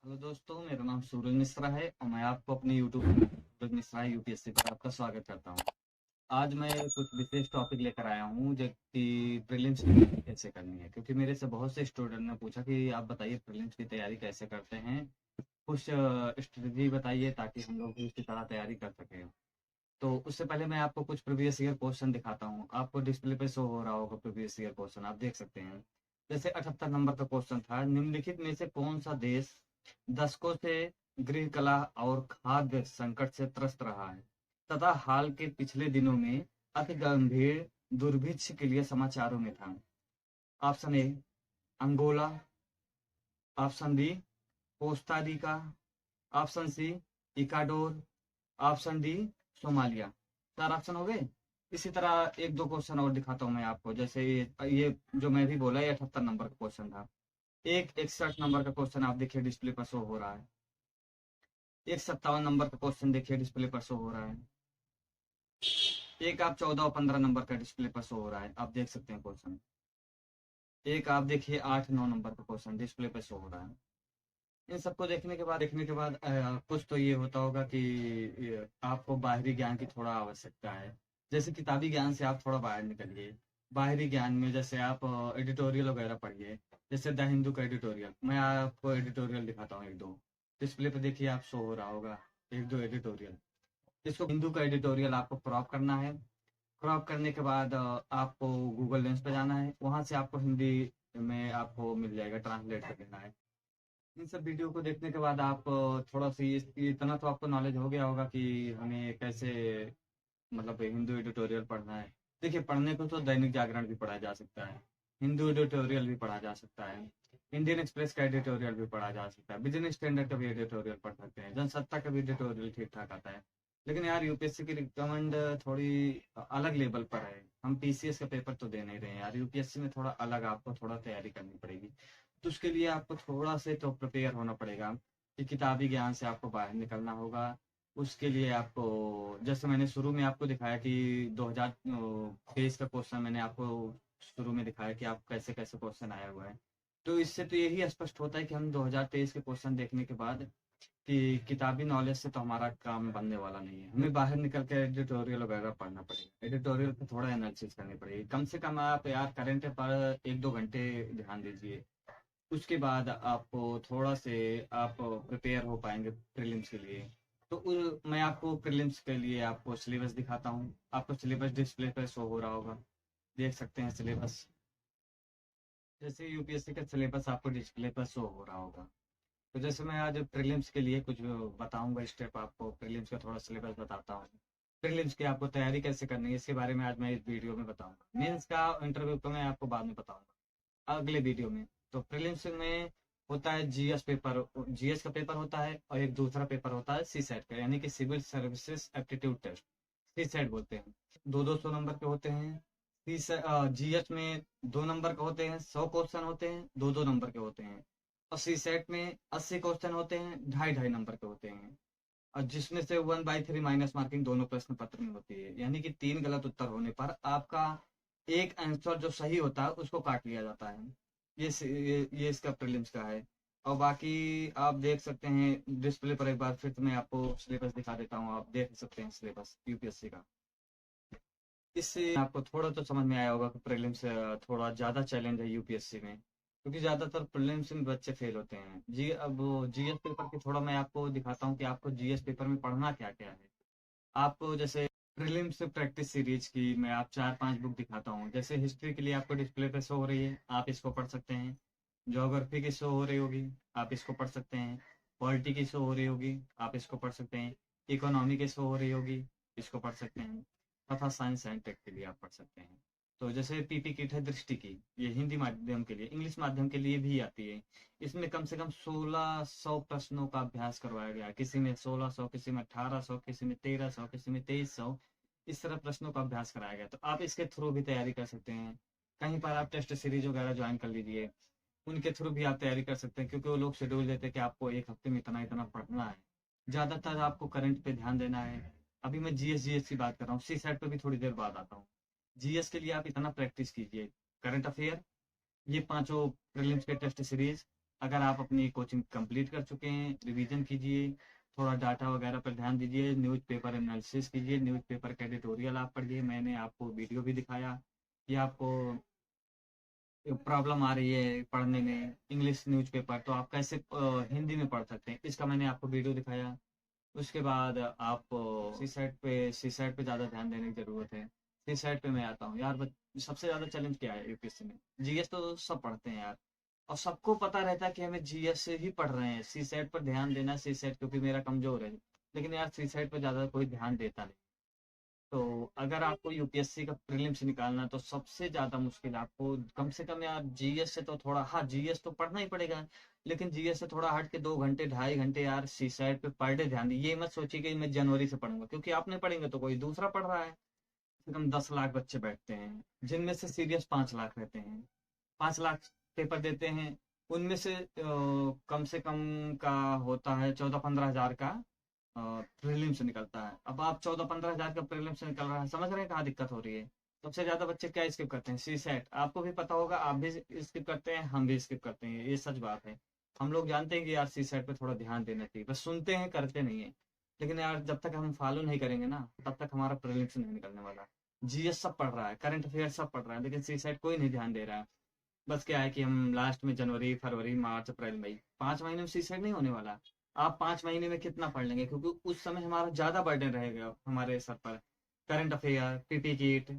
Hello दोस्तों, मेरा नाम सूरज मिश्रा है और मैं आपको अपने यूट्यूब सूरज मिश्रा यूपीएससी पर आपका स्वागत करता हूँ। आज मैं कुछ विशेष टॉपिक लेकर आया हूँ जो कि प्रीलिम्स की तैयारी कैसे करनी है, क्योंकि मेरे से बहुत से स्टूडेंट ने पूछा कि आप बताइए प्रीलिम्स की तैयारी कैसे करते हैं, कुछ स्ट्रेटजी बताइए ताकि हम लोग भी उसकी तरह तैयारी कर सकें। तो उससे पहले मैं आपको कुछ प्रीवियस ईयर क्वेश्चन दिखाता हूँ। आपको डिस्प्ले पे शो हो रहा होगा प्रीवियस ईयर क्वेश्चन, आप देख सकते हैं। जैसे 78 नंबर का क्वेश्चन था, निम्नलिखित में से कौन सा देश दशकों से गृह कला और खाद्य संकट से त्रस्त रहा है तथा हाल के पिछले दिनों में अति गंभीर दुर्भिक्ष के लिए समाचारों में था। Option A Angola, option B Costa Rica, option C Ecuador, option D Somalia. 4 option हो गए। इसी तरह एक दो क्वेश्चन और दिखाता हूँ मैं आपको। जैसे ये जो मैं भी बोला, ये 78 नंबर का क्वेश्चन था। एक 61 नंबर का क्वेश्चन आप देखिए डिस्प्ले पर शो हो रहा है। एक 57 नंबर का क्वेश्चन देखिए डिस्प्ले पर शो हो रहा है। एक आप 14 और 15 नंबर का डिस्प्ले पर शो हो रहा है, आप देख सकते हैं क्वेश्चन। एक आप देखिए 8 9 नंबर का क्वेश्चन डिस्प्ले पर शो हो रहा है। इन सबको देखने के बाद कुछ तो ये होता होगा कि आपको बाहरी ज्ञान की थोड़ा आवश्यकता है। जैसे किताबी ज्ञान से आप थोड़ा बाहर निकलिए। बाहरी ज्ञान में जैसे आप एडिटोरियल वगैरह पढ़िए। जैसे द हिंदू का एडिटोरियल, मैं आपको एडिटोरियल दिखाता हूँ एक दो। डिस्प्ले पे देखिए, आप शो हो रहा होगा एक दो एडिटोरियल। इसको हिंदू का एडिटोरियल आपको क्रॉप करना है। क्रॉप करने के बाद आपको गूगल लेंस पे जाना है, वहां से आपको हिंदी में आपको मिल जाएगा, ट्रांसलेट कर देना है। इन सब वीडियो को देखने के बाद आप थोड़ा सी इतना तो आपको नॉलेज हो गया होगा कि हमें कैसे मतलब हिंदू एडिटोरियल पढ़ना है। देखिए, पढ़ने को तो दैनिक जागरण भी पढ़ा जा सकता है, हिंदू एडिटोरियल भी पढ़ा जा सकता है, इंडियन एक्सप्रेस का एडिटोरियल भी पढ़ा जा सकता है, बिजनेस स्टैंडर्ड का भी एडिटोरियल पढ़ सकते हैं, जनसत्ता का भी एडिटोरियल ठीक ठाक आता है। लेकिन यार यूपीएससी की रिकमेंड थोड़ी अलग लेवल पर है। हम पीसीएस का पेपर तो दे नहीं रहे हैं यार, यूपीएससी में थोड़ा अलग आपको थोड़ा तैयारी करनी पड़ेगी। तो उसके लिए आपको थोड़ा से तो प्रिपेयर होना पड़ेगा कि किताबी ज्ञान से आपको बाहर निकलना होगा। उसके लिए आपको, जैसे मैंने शुरू में आपको दिखाया कि 2023 का क्वेश्चन मैंने आपको शुरू में दिखाया कि आप कैसे कैसे क्वेश्चन आया हुआ है। तो इससे तो यही स्पष्ट होता है कि हम 2023 के क्वेश्चन देखने के बाद कि किताबी नॉलेज से तो हमारा काम बनने वाला नहीं है, हमें बाहर निकल के एडिटोरियल वगैरह पढ़ना पड़ेगा, एडिटोरियल पे थोड़ा एनालिसिस करनी पड़ेगी। कम से कम आप यार करंट पर 1 2 घंटे ध्यान दीजिए। उसके बाद आपको थोड़ा से आप प्रिपेयर हो पाएंगे प्रीलिम्स के लिए। तो मैं आपको प्रीलिम्स के लिए आपको सिलेबस दिखाता हूँ। आपको सिलेबस डिस्प्ले पर शो हो रहा होगा, देख सकते हैं सिलेबस। जैसे यूपीएससी का सिलेबस आपको डिस्प्ले पर शो हो रहा होगा। तो जैसे मैं आज प्रीलिम्स के लिए कुछ बताऊंगा स्टेप, आपको प्रीलिम्स का थोड़ा सिलेबस बताता हूँ। प्रीलिम्स की आपको तैयारी कैसे करनी है इसके बारे में आज मैं इस वीडियो में बताऊंगा। मेंस का इंटरव्यू को मैं आपको बाद में बताऊंगा अगले वीडियो में। तो प्रीलिम्स में होता है जीएस पेपर, जीएस का पेपर होता है, और एक दूसरा पेपर होता है सी सेट का, यानी कि सिविल सर्विसेज एप्टीट्यूड टेस्ट, सी सेट बोलते हैं। दो दो सौ नंबर के होते हैं। जीएस में 2 नंबर के होते हैं, 100 क्वेश्चन होते हैं, दो दो नंबर के होते हैं। और सी सेट में 80 क्वेश्चन होते हैं, ढाई ढाई नंबर के होते हैं। और जिसमें से 1/3 माइनस मार्किंग दोनों प्रश्न पत्र में होती है, यानी कि 3 गलत उत्तर होने पर आपका एक आंसर जो सही होता है उसको काट लिया जाता है। ये इसका प्रीलिम्स का है। और बाकी आप देख सकते हैं डिस्प्ले पर, एक बार फिर मैं आपको सिलेबस दिखा देता हूँ, आप देख सकते हैं सिलेबस यूपीएससी का। इससे आपको थोड़ा तो समझ में आया होगा कि प्रीलिम्स थोड़ा ज़्यादा चैलेंज है यूपीएससी में, क्योंकि ज़्यादातर प्रीलिम्स में बच्चे फेल होते हैं। अब जीएस पेपर की थोड़ा मैं आपको दिखाता हूँ कि आपको जीएस पेपर में पढ़ना क्या क्या है। आपको जैसे प्रीलिम्स प्रैक्टिस सीरीज की मैं आप 4 5 बुक दिखाता हूँ। जैसे हिस्ट्री के लिए आपको डिस्प्ले पे शो हो रही है, आप इसको पढ़ सकते हैं। ज्योग्राफी की शो हो रही होगी, आप इसको पढ़ सकते हैं। पॉलिटी की शो हो रही होगी, आप इसको पढ़ सकते हैं। इकोनॉमी की शो हो रही होगी, इसको पढ़ सकते हैं। तथा साइंस एंड टेक के लिए आप पढ़ सकते हैं। तो जैसे पीपी किट है दृष्टि की, ये हिंदी माध्यम के लिए, इंग्लिश माध्यम के लिए भी आती है। इसमें कम से कम 1600 प्रश्नों का अभ्यास करवाया गया है। किसी में 1600, किसी में 1800, किसी में 1300, किसी में 2300, इस तरह प्रश्नों का अभ्यास कराया गया। तो आप इसके थ्रू भी तैयारी कर सकते हैं। कहीं पर आप टेस्ट सीरीज वगैरह ज्वाइन कर लीजिए, उनके थ्रू भी आप तैयारी कर सकते हैं, क्योंकि वो लोग शेड्यूल देते हैं कि आपको एक हफ्ते में इतना इतना पढ़ना है। ज्यादातर आपको करंट पे ध्यान देना है। अभी मैं जीएस की बात कर रहा हूँ, सी सेट पे भी थोड़ी देर बाद आता हूँ। जीएस के लिए आप इतना प्रैक्टिस कीजिए। करंट अफेयर, ये पांचों प्रीलिम्स के टेस्ट सीरीज अगर आप अपनी कोचिंग कंप्लीट कर चुके हैं, रिवीजन कीजिए, थोड़ा डाटा वगैरह पर ध्यान दीजिए, न्यूज़पेपर एनालिसिस कीजिए, न्यूज़पेपर का एडिटोरियल आप पढ़िए। मैंने आपको वीडियो भी दिखाया कि आपको प्रॉब्लम आ रही है पढ़ने में इंग्लिश न्यूज़पेपर, तो आप कैसे हिंदी में पढ़ सकते हैं, इसका मैंने आपको वीडियो दिखाया। उसके बाद आप सी सेट पे ज़्यादा ध्यान देने की ज़रूरत है। सी सेट पे मैं आता हूँ यार, सबसे ज़्यादा चैलेंज क्या है यूपीएससी में? जीएस तो सब पढ़ते हैं यार, और सबको पता रहता है कि हमें जीएस से ही पढ़ रहे हैं, सी सेट पर ध्यान देना, सी सेट क्योंकि मेरा कमजोर है। लेकिन यार सी सेट पर ज़्यादा कोई ध्यान देता नहीं। तो अगर आपको यूपीएससी का प्रीलिम्स निकालना है, तो सबसे ज्यादा मुश्किल आपको कम से कम यार जीएस से तो थोड़ा, हाँ जीएस तो पढ़ना ही पड़ेगा, लेकिन जीएस से थोड़ा हट के 2 घंटे 2.5 घंटे यार सी साइड पे पर डे ध्यान दीजिए। ये मत सोचिए कि मैं जनवरी से पढ़ूंगा, क्योंकि आप नहीं पढ़ेंगे तो कोई दूसरा पढ़ रहा है। कम से कम 10 लाख बच्चे बैठते हैं, जिनमें से सीरियस 5 लाख रहते हैं। 5 लाख पेपर देते हैं, उनमें से कम का होता है 14-15 हज़ार का प्रीलिम से निकलता है। अब आप 14-15 हज़ार का प्रीलिम से निकल रहा है, समझ रहे हैं कहाँ दिक्कत हो रही है? सबसे ज्यादा बच्चे क्या स्किप करते हैं? सी सेट। आपको भी पता होगा, आप भी स्किप करते हैं, हम भी स्किप करते हैं, ये सच बात है। हम लोग जानते हैं कि यार सी सेट पे थोड़ा ध्यान देना चाहिए, बस सुनते हैं करते नहीं है। लेकिन यार जब तक हम फॉलो नहीं करेंगे ना, तब तक हमारा प्रीलिम्स नहीं निकलने वाला। जीएस सब पढ़ रहा है, करंट अफेयर सब पढ़ रहा है, लेकिन सी सेट कोई नहीं ध्यान दे रहा है। बस क्या है कि हम लास्ट में जनवरी फरवरी मार्च अप्रैल मई 5 महीने में सुसाइड नहीं होने वाला। आप 5 महीने में कितना पढ़ लेंगे, क्योंकि उस समय हमारा ज्यादा बर्डन रहेगा हमारे सर पर। करंट अफेयर, पीपी किट,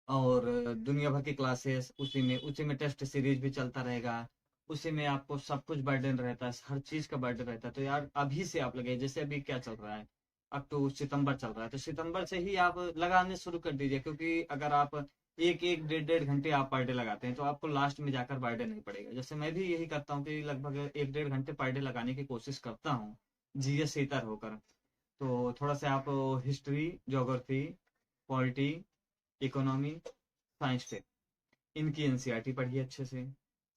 और दुनिया भर की क्लासेस, उसी में टेस्ट सीरीज भी चलता रहेगा। उसी में आपको सब कुछ बर्डन रहता है, हर चीज का बर्डन रहता है। तो यार अभी से आप लगे, जैसे अभी क्या चल रहा है, अब तो सितंबर चल रहा है, तो सितंबर से ही आप लगाने शुरू कर दीजिए। क्योंकि अगर आप एक एक 1.5 घंटे आप पर डे लगाते हैं, तो आपको लास्ट में जाकर बर्डन नहीं पड़ेगा। जैसे मैं भी यही करता हूँ कि लगभग 1-1.5 घंटे पर डे लगाने की कोशिश करता हूँ, जीएस से इतर होकर। तो थोड़ा सा आप history, geography, polity, economy, science tech, इनकी एनसीईआरटी पढ़िए अच्छे से।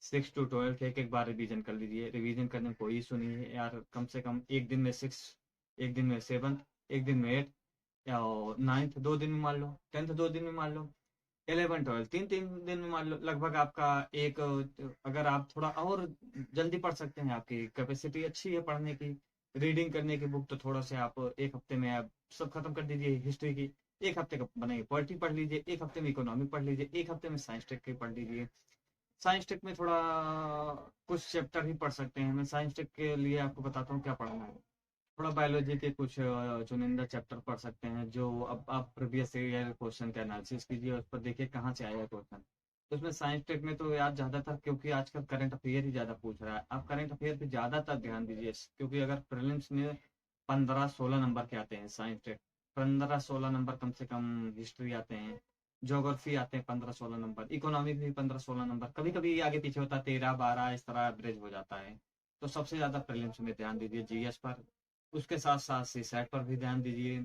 6 to 12 एक एक बार रिवीजन कर लीजिए। रिवीजन करने में कोई इशू नहीं है यार, कम से कम एक दिन में 6, एक दिन में 7, एक दिन में 8, या 9th 2 दिन में मान लो, 10th 2 दिन में मान लो, 11 12 तीन तीन दिन में मान लो। लगभग आपका एक, अगर आप थोड़ा और जल्दी पढ़ सकते हैं, आपकी कैपेसिटी अच्छी है पढ़ने की, रीडिंग करने की बुक, तो थोड़ा से आप एक हफ्ते में आप सब खत्म कर दीजिए हिस्ट्री की। एक हफ्ते का बनाइए पॉलिटी पढ़ लीजिए, एक हफ्ते में इकोनॉमी पढ़ लीजिए, एक हफ्ते में साइंस टेक की पढ़ लीजिए। साइंस टेक में थोड़ा कुछ चैप्टर ही पढ़ सकते हैं। मैं साइंस टेक के लिए आपको बताता हूँ क्या पढ़ना है। थोड़ा बायोलॉजी के कुछ चुनिंदा चैप्टर पढ़ सकते हैं, जो अब आप प्रीवियस ईयर क्वेश्चन का एनालिसिस कीजिए, उस पर देखिए कहाँ से आया क्वेश्चन। तो उसमें साइंस टेक में तो यार ज्यादातर, क्योंकि आजकल करंट अफेयर ही ज्यादा पूछ रहा है, आप करंट अफेयर पे ज्यादातर ध्यान दीजिए। क्योंकि अगर प्रीलिम्स में 15-16 नंबर के आते हैं साइंस टेक, 15-16 नंबर कम से कम हिस्ट्री आते हैं, ज्योग्राफी आते हैं 15-16 नंबर, इकोनॉमी भी 15-16 नंबर, कभी कभी आगे पीछे होता है 13-12, इस तरह एवरेज हो जाता है। तो सबसे ज्यादा प्रीलिम्स में ध्यान दीजिए जीएस पर। उसके साथ साथ सी सेट पर भी ध्यान दीजिए।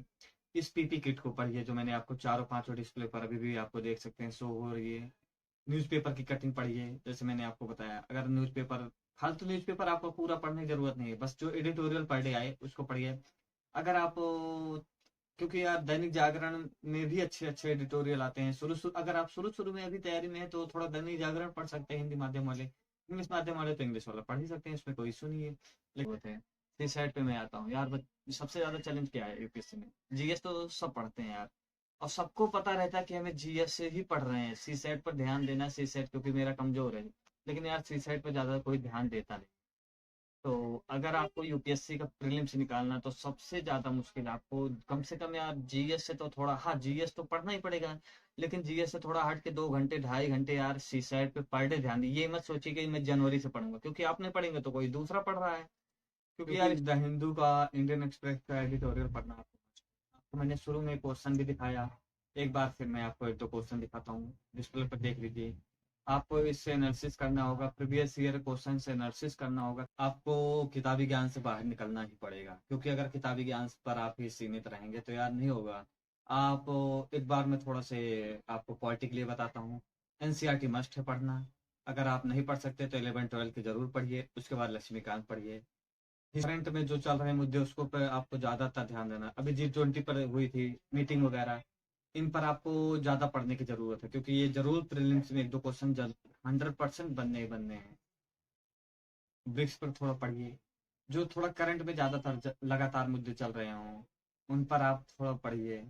इस पीपी किट को पढ़िए, जो मैंने आपको चारों पांचों डिस्प्ले पर अभी भी आपको देख सकते हैं शो हो रही है। न्यूज़पेपर की कटिंग पढ़िए, जैसे मैंने आपको बताया। अगर न्यूज़पेपर, फालतू न्यूज़पेपर आपको पूरा पढ़ने की जरूरत नहीं है, बस जो एडिटोरियल पर डे आए उसको पढ़िए। अगर आप, क्योंकि यार दैनिक जागरण में भी अच्छे अच्छे एडिटोरियल आते हैं। शुरू शुरू अगर आप शुरू शुरू में अभी तैयारी में है, तो थोड़ा दैनिक जागरण पढ़ सकते हैं हिंदी माध्यम वाले। इंग्लिश माध्यम वाले तो इंग्लिश वाला पढ़ ही सकते हैं, इसमें कोई इशू नहीं है। लेकिन सी साइड पे मैं आता हूँ यार, सबसे ज्यादा चैलेंज क्या है यूपीएससी में? जीएस तो सब पढ़ते हैं यार, और सबको पता रहता है कि हमें जीएस से ही पढ़ रहे हैं, सी सेट पर ध्यान देना, सी सेट क्योंकि मेरा कमजोर है। लेकिन यार सी सेट पर ज्यादा कोई ध्यान देता नहीं। तो अगर आपको यूपीएससी का प्रीलिम्स निकालना है, तो सबसे ज्यादा मुश्किल आपको कम से कम यार जीएस से तो थोड़ा, हाँ जीएस तो पढ़ना ही पड़ेगा, लेकिन जीएस से थोड़ा हट के 2 घंटे 2.5 घंटे यार सी साइड पे पर डे ध्यान दीजिए। ये मत सोचिए कि मैं जनवरी से पढ़ूंगा, क्योंकि आप नहीं पढ़ेंगे तो कोई दूसरा पढ़ रहा है। क्योंकि यार द हिंदू का, इंडियन एक्सप्रेस का एडिटोरियल पढ़ना आपको मैंने शुरू में क्वेश्चन भी दिखाया। एक बार फिर मैं आपको एक दो क्वेश्चन दिखाता हूँ, डिस्प्ले पर देख लीजिए। आपको इससे एनालिसिस करना होगा, प्रीवियस ईयर क्वेश्चन से एनालिसिस करना होगा। आपको किताबी ज्ञान से बाहर निकलना ही पड़ेगा, क्योंकि अगर किताबी ज्ञान पर आप ही सीमित रहेंगे तो यार नहीं होगा। आप, एक बार मैं थोड़ा से आपको पॉलिटी के लिए बताता हूँ। एनसीईआरटी मस्ट है पढ़ना। अगर आप नहीं पढ़ सकते तो 11-12 की जरूर पढ़िए, उसके बाद लक्ष्मीकांत पढ़िए। करंट में जो चल रहे मुद्दे उसको पे आपको ज्यादातर ध्यान देना। अभी G20 पर हुई थी मीटिंग वगैरह, इन पर आपको ज्यादा पढ़ने की जरूरत है, क्योंकि ये जरूर प्रीलिम्स में एक दो क्वेश्चन 100% बनने ही बनने हैं। ब्रिक्स पर थोड़ा पढ़िए, जो थोड़ा करंट में ज़्यादातर लगातार मुद्दे चल रहे हों उन पर आप थोड़ा पढ़िए।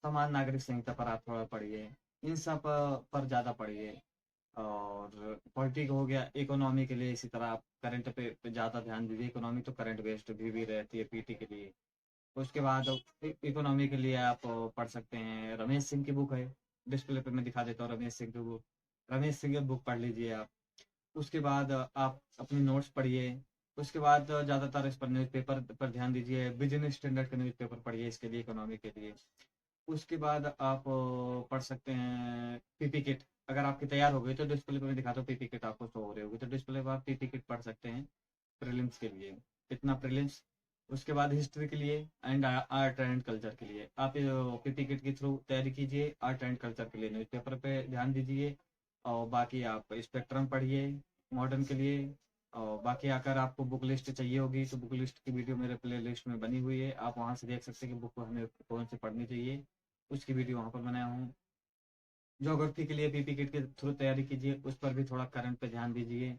समान नागरिक संहिता पर आप थोड़ा पढ़िए, इन सब पर ज़्यादा पढ़िए। और पॉलिटिक हो गया, इकोनॉमी के लिए इसी तरह आप करंट पे ज़्यादा ध्यान दीजिए। इकोनॉमी तो करंट बेस्ड भी रहती है पीटी के लिए। उसके बाद इकोनॉमी के लिए आप पढ़ सकते हैं, रमेश सिंह की बुक है, डिस्प्ले पे मैं दिखा देता हूँ रमेश सिंह की बुक। रमेश सिंह की बुक पढ़ लीजिए आप। उसके बाद आप अपनी नोट्स पढ़िए। उसके बाद ज़्यादातर इस पर न्यूज़पेपर पर ध्यान दीजिए, बिजनेस स्टैंडर्ड का न्यूज़पेपर पढ़िए इसके लिए, इकोनॉमी के लिए। उसके बाद आप पढ़ सकते हैं पीपी किट। अगर आपकी तैयार हो गई तो डिस्प्ले पे मैं दिखाता हूँ, पीपी किट आपको शो हो रही होगी तो डिस्प्ले पर आप पीपी किट पढ़ सकते हैं प्रीलिम्स के लिए। इतना प्रीलिम्स। उसके बाद हिस्ट्री के लिए एंड आर्ट एंड कल्चर के लिए आप पीपी किट के थ्रू तैयारी कीजिए। आर्ट एंड कल्चर के लिए न्यूज़पेपर पे ध्यान दीजिए। और बाकी आप स्पेक्ट्रम पढ़िए मॉडर्न के लिए। और बाकी अगर आपको बुक लिस्ट चाहिए होगी तो बुक लिस्ट की वीडियो मेरे प्ले लिस्ट में बनी हुई है, आप वहाँ से देख सकते हैं कि बुक हमें कौन सी पढ़नी चाहिए, उसकी वीडियो वहाँ पर बनाया हूँ। ज्योग्राफी के लिए पीपी किट के थ्रू तैयारी कीजिए, उस पर भी थोड़ा करंट पे ध्यान दीजिए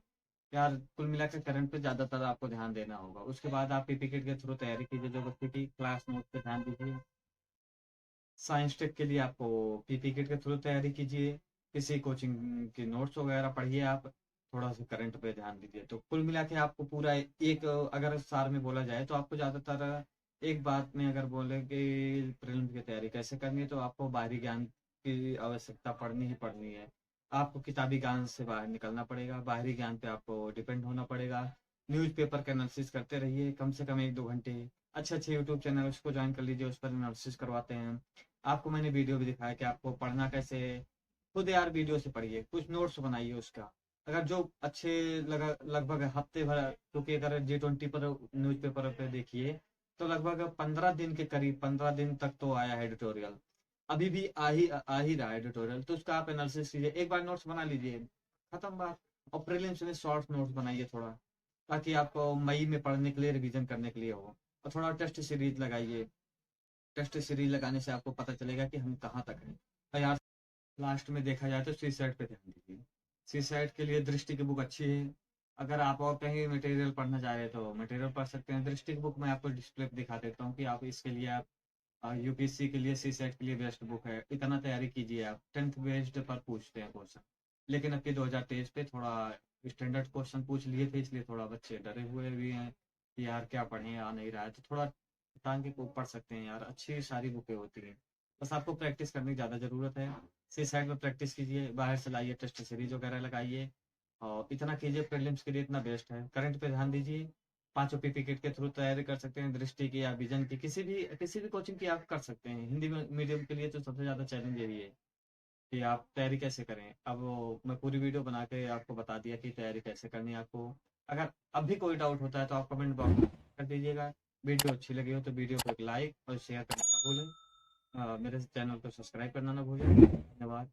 यार। कुल मिलाकर करंट पे ज़्यादातर आपको ध्यान देना होगा। उसके बाद आप पीपी किट के थ्रू तैयारी कीजिए ज्योग्राफी की, क्लास नोट पे ध्यान दीजिए। साइंस टेक के लिए आपको पीपी किट के थ्रू तैयारी कीजिए, किसी कोचिंग के नोट्स वगैरह पढ़िए आप, थोड़ा सा करंट पे ध्यान दीजिए। तो कुल मिला के आपको पूरा एक, अगर सार में बोला जाए तो आपको ज़्यादातर एक बात में अगर बोले कि प्रीलिम्स की तैयारी कैसे करनी है, तो आपको बाहरी ज्ञान की आवश्यकता पड़नी ही पड़नी है। आपको किताबी ज्ञान से बाहर निकलना पड़ेगा, बाहरी ज्ञान पे आपको डिपेंड होना पड़ेगा। न्यूज़पेपर का एनालिसिस करते रहिए कम से कम 1-2 घंटे। अच्छे अच्छे यूट्यूब चैनल उसको ज्वाइन कर लीजिए, उस पर एनालिसिस करवाते हैं। आपको मैंने वीडियो भी दिखाया कि आपको पढ़ना कैसे है। खुद यार वीडियो से पढ़िए, कुछ नोट्स बनाइए उसका। अगर जो अच्छे लगा लगभग हफ्ते भर, क्योंकि अगर G20 पर न्यूज़पेपर पे देखिए तो लगभग 15 दिन के करीब, 15 दिन तक तो आया है एडिटोरियल। अभी भी आ ही रहा है एडिटोरियल, तो उसका आप एनालिसिस कीजिए, एक बार नोट्स बना लीजिए, खत्म बात। और प्रीलिम्स में शॉर्ट नोट्स बनाइए थोड़ा, ताकि आपको मई में पढ़ने के लिए, रिवीजन करने के लिए हो। और थोड़ा टेस्ट सीरीज लगाइए, टेस्ट सीरीज लगाने से आपको पता चलेगा कि हम कहाँ तक हैं। और यार लास्ट में देखा जाए तो सी सेट पे ध्यान दीजिए। सी सेट के लिए दृष्टि की बुक अच्छी है। अगर आप और कहीं मटेरियल पढ़ना चाह रहे हैं तो मटेरियल पढ़ सकते हैं। दृष्टि की बुक मैं आपको डिस्प्ले पे दिखा देता हूँ कि आप इसके लिए, आप यूपीएससी के लिए सी सेट के लिए बेस्ट बुक है। इतना तैयारी कीजिए आप, 10th बेस्ड पर पूछते हैं क्वेश्चन, लेकिन अब के 2023 पे थोड़ा स्टैंडर्ड क्वेश्चन पूछ लिए थे, इसलिए थोड़ा बच्चे डरे हुए भी हैं कि यार क्या पढ़ें, आ नहीं रहा है। तो थोड़ा टांग के पढ़ सकते हैं यार, अच्छी सारी बुकें होती हैं। बस आपको प्रैक्टिस करने की ज़्यादा ज़रूरत है। सी साइड में प्रैक्टिस कीजिए, बाहर से लाइए, टेस्ट सीरीज वगैरह लगाइए। और इतना कीजिए, प्रीलिम्स के लिए इतना बेस्ट है। करंट पे ध्यान दीजिए, पांचों पीपी किट के थ्रू तैयारी कर सकते हैं, दृष्टि की या विजन की, किसी भी कोचिंग की आप कर सकते हैं। हिंदी मीडियम के लिए तो सबसे ज़्यादा चैलेंज यही है कि आप तैयारी कैसे करें। अब मैं पूरी वीडियो बना के आपको बता दिया कि तैयारी कैसे करनी है आपको। अगर अब भी कोई डाउट होता है तो आप कमेंट बॉक्स में कर दीजिएगा। वीडियो अच्छी लगी हो तो वीडियो को एक लाइक और शेयर करना ना भूलें। मेरे चैनल को सब्सक्राइब करना ना भूलें। धन्यवाद।